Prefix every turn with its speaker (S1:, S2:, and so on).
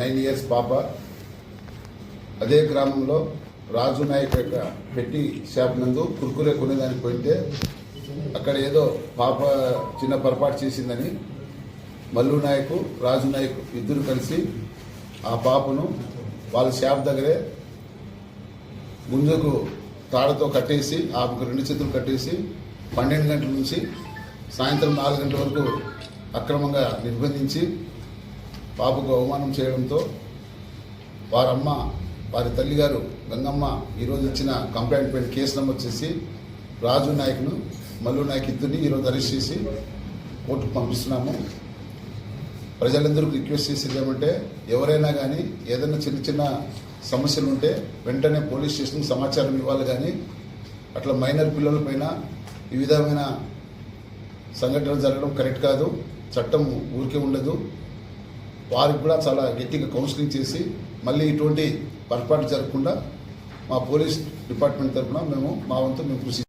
S1: 9 years పాప అదే గ్రామంలో రాజు నాయక్ యొక్క పెట్టి షాప్ నందు కుర్కురే కొనేదానికి పోయింటే అక్కడ ఏదో పాప చిన్న పొరపాటు చేసిందని మల్లు నాయక్ రాజు నాయక్ ఇద్దరు కలిసి ఆ పాపను వాళ్ళ షాప్ దగ్గరే ముందుకు తాడుతో కట్టేసి ఆమెకు 2 చేతులు కట్టేసి 12 గంటల నుంచి సాయంత్రం 4 గంటల వరకు అక్రమంగా నిర్బంధించి పాపకు అవమానం చేయడంతో వారమ్మ వారి తల్లిగారు గంగమ్మ ఈరోజు ఇచ్చిన కంప్లైంట్ పైన కేసు నమోదు చేసి రాజు నాయక్ను మల్లు నాయక్ ఇద్దరిని ఈరోజు అరెస్ట్ చేసి కోర్టుకు పంపిస్తున్నాము. ప్రజలందరూ రిక్వెస్ట్ చేసేది ఏమంటే ఎవరైనా కానీ ఏదైనా చిన్న చిన్న సమస్యలు ఉంటే వెంటనే పోలీస్ స్టేషన్కి సమాచారం ఇవ్వాలి, కానీ అట్లా మైనర్ పిల్లలపైన ఈ విధమైన సంఘటనలు జరగడం కరెక్ట్ కాదు. చట్టం ఊరికే ఉండదు. వారికి కూడా చాలా గట్టిగా కౌన్సిలింగ్ చేసి మళ్ళీ ఇటువంటి పొరపాటు జరగకుండా మా పోలీస్ డిపార్ట్మెంట్ తరఫున మేము మా వంతు కృషి